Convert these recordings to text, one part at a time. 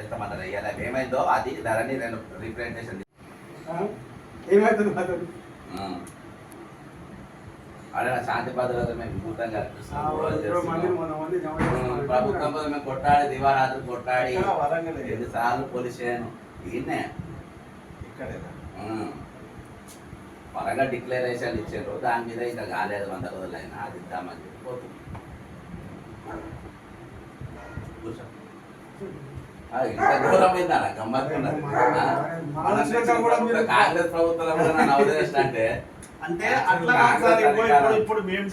చేస్తామన్నారు. ఇలా ఏమైందో అది ధరని నేను రీప్రజెంటేషన్ ఏమవుతుంది అదే శాంతి భద్రత మేము విస్తృతంగా ప్రభుత్వంతో మేము కొట్టాడి దివారాత్రి కొట్టాడి ఎన్నిసార్లు పోలీస్ స్టేషన్ ఈయనే వరంగా డిక్లరేషన్ ఇచ్చారు. దాని మీద ఇంకా కాలేదు 100 రోజులైనా అది ఇద్దామని చెప్పి పోతుంది. ఇంత దూరం అయిందా గమ్మత్తు కాంగ్రెస్ ప్రభుత్వంలో కూడా నన్ను అవతరిస్తే అంటే అట్లా ఇప్పుడు మేము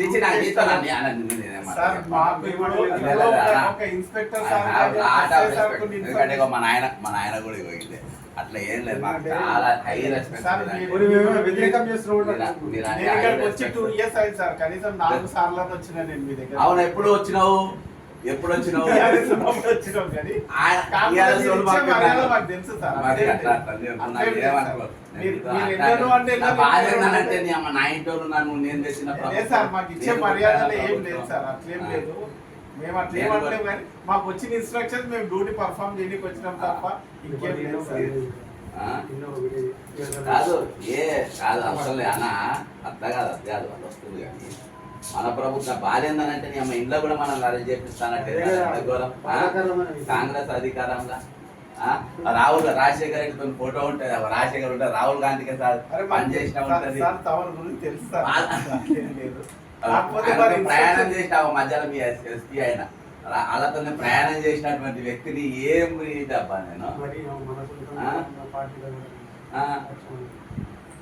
మా నాయన కూడా పోయింది. అట్లా ఏం లేదు, మాకు చాలా హై రెస్పెక్ట్. అవును, ఎప్పుడు వచ్చినావు ఎప్పుడు వచ్చినావు బాధేందంటే నా ఇంట్లో నన్ను నేను తెచ్చిన మర్యాదలు ఏం లేదు సార్, అట్లేం లేదు. మేము అట్లా ఏమట్లేము కానీ మాకు వచ్చిన ఇన్స్ట్రక్షన్స్ మేము డ్యూటీ పర్ఫామ్ చేయడానికి వచ్చినాం తప్ప ఇంకేం లేదు సార్. కాదు కాదు అవసరం అన్న అట్లా కాదు అది కాదు అది వస్తుంది. కానీ మన ప్రభుత్వం బాధ ఏందనంటే అమ్మ ఇంట్లో కూడా మనం అరెస్ట్ చేపిస్తానంటే కాంగ్రెస్ అధికారంగా రాజశేఖర్ రెడ్డితో ఫోటో ఉంటుంది, రాజశేఖర్ ఉంటుంది, రాహుల్ గాంధీకి పని చేసిన ఉంటుంది, ప్రయాణం చేసినావు మధ్యలో మీ ఎస్పీ అయినా వాళ్ళతో ప్రయాణం చేసినటువంటి వ్యక్తిని ఏం డబ్బా నేను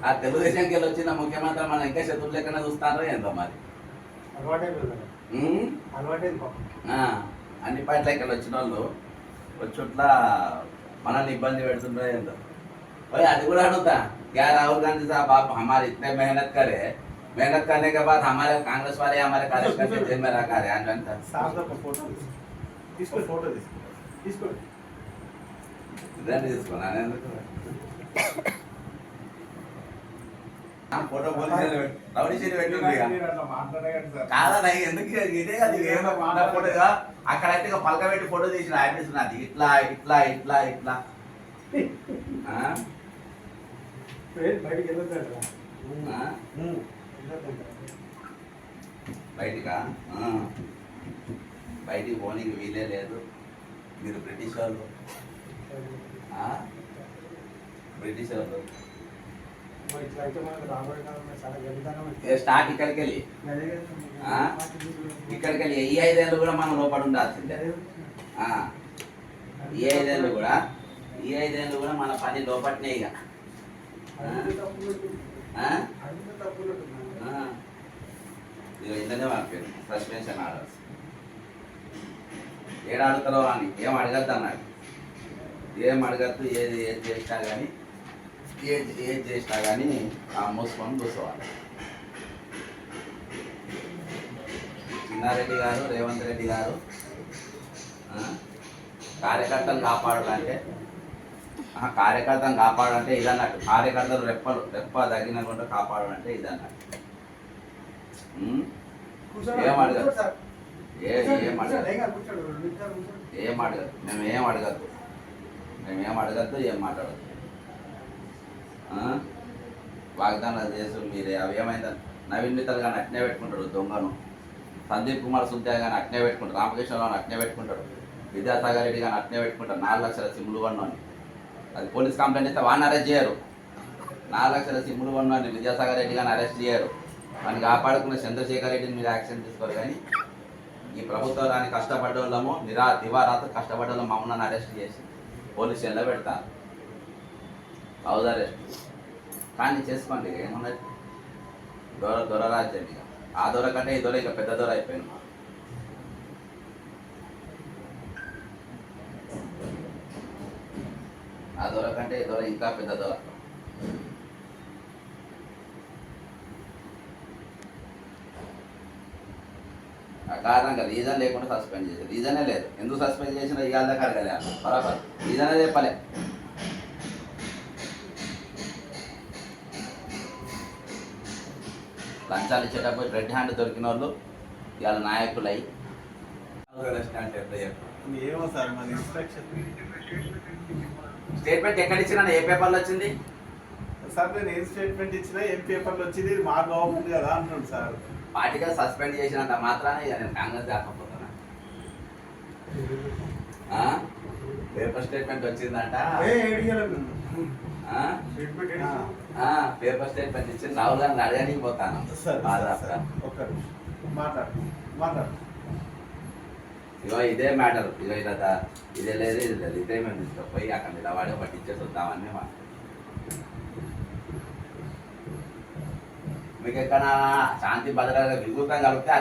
ఆ తెలుగుదేశంకి వెళ్ళి వచ్చిన ముఖ్యమంత్రి మనం ఇంకా శత్రువు లెక్కన చూస్తారో ఏందో మరి. అన్ని పార్టీల ఇక్కడ వచ్చిన వాళ్ళు వచ్చుట్ల మనల్ని ఇబ్బంది పెడుతుండ్రో ఏందో. అది కూడా అడుగుతా, क्या राहुल गांधी साहब आप हमारे इतने मेहनत करने के बाद हमारे कांग्रेस वाले हमारे कार्यकर्ता जेल में रखा रहे ఫోటో రౌడీ షీట్ పెట్టి కాదా ఎందుకు ఇదే కదా ఫోటోగా అక్కడైతే పలక పెట్టి ఫోటో తీసిన ఆఫీస్ నాది ఇట్లా ఇట్లా ఇట్లా ఇట్లా బయటికా బయటికి పోనీకి వీలే లేదు. మీరు బ్రిటిష్ వాళ్ళు స్టార్ట్ ఇక్కడికి వెళ్ళి ఈ 5 ఏళ్ళు కూడా మనం లోపల ఉండాల్సిందే. ఈ 5 ఏళ్ళు కూడా మన పని లోపట్నే. ఇక ఇందనే పంపాను సస్పెన్షన్ ఆర్డర్స్. ఏడు అడుగుతారో అని ఏం అడగద్దు అన్నాడు. ఏం అడగద్దు, ఏది చేసినా కానీ ఆ మూసుకొని కూర్చోవాలి. చిన్నారెడ్డి గారు, రేవంత్ రెడ్డి గారు కార్యకర్తలు కాపాడాలంటే ఇదన్నట్టు. కార్యకర్తలు రెప్ప తగినకుండా కాపాడాలంటే ఇదన్నట్టు. ఏం అడగదు మేమేం అడగద్దు, ఏం మాట్లాడద్దు. వాగ్దానాలు చేసు మీరే అవి ఏమైందా. నవీన్ మిత్తల్ గారిని అట్నే పెట్టుకుంటాడు దొంగను, సందీప్ కుమార్ సుంత్యా గారిని అట్నే పెట్టుకుంటాడు, రామకృష్ణరావుని అట్నే పెట్టుకుంటాడు, విద్యాసాగర్ రెడ్డి గారిని అట్నే పెట్టుకుంటాడు. 4 లక్షల సిమ్లు కొన్నాను, అది పోలీస్ కంప్లైంట్ ఇస్తే వాడిని అరెస్ట్ చేయరు. 4 లక్షల సిమ్లు కొన్నాను విద్యాసాగర్ రెడ్డి గారిని అరెస్ట్ చేయరు. వాడిని కాపాడుకున్న చంద్రశేఖర్ రెడ్డిని మీరు యాక్షన్ తీసుకోరు. కానీ ఈ ప్రభుత్వాన్ని కష్టపడ్డ వాళ్ళము దివారాత్రి కష్టపడ్డ వాళ్ళం మమ్మల్ని అరెస్ట్ చేసి పోలీస్ స్టేషన్లో పెడతారు. హౌస్ అరెస్ట్ కానీ చేసుకోండి. ఏమన్నది దొర రాజ్యం. ఇక ఆ దొర కంటే ఈ దొర ఇక పెద్ద దొర అయిపోయింది. ఆ దొర కంటే ఈ దొర ఇంకా పెద్ద దొర. కారణంగా రీజన్ లేకుండా సస్పెండ్ చేశారు. రీజనే లేదు. ఎందుకు సస్పెండ్ చేసినా ఇవాళ దాకా అడగలే బరాబర్. రీజనే చెప్పలే. లంచాలు ఇచ్చేటప్పుడు రెడ్ హ్యాండ్ దొరికిన వాళ్ళు ఇవాళ నాయకులు అయ్యి ఏమో సార్ మన ఇన్స్ట్రక్షన్ స్టేట్మెంట్ ఎక్కడ ఇచ్చినా ఏ పేపర్లో వచ్చింది? సార్ నేను ఏం స్టేట్మెంట్ ఇచ్చినా ఏం పేపర్లు వచ్చింది ఇది మా గవర్నమెంట్ కదా అంటున్నాడు సార్. పార్టీగా సస్పెండ్ చేసినంత మాత్రాన ఇక నేను కాంగ్రెస్ కాకపోతున్నా. పేపర్ స్టేట్మెంట్ వచ్చిందంట. పేపర్ స్టేట్మెంట్ ఇచ్చి రాహుల్ గాంధీ అడగడానికి పోతాను. ఇగో ఇదే మ్యాటర్. ఇగో ఇలా ఇదే లేదు ఇది లేదు, ఇదే మేము తీసుకుపోయి అక్కడ నిలబడి పట్టించేసి వద్దామని మీకు ఎక్కడ శాంతి భద్రత వికృతం కలిగితే అదే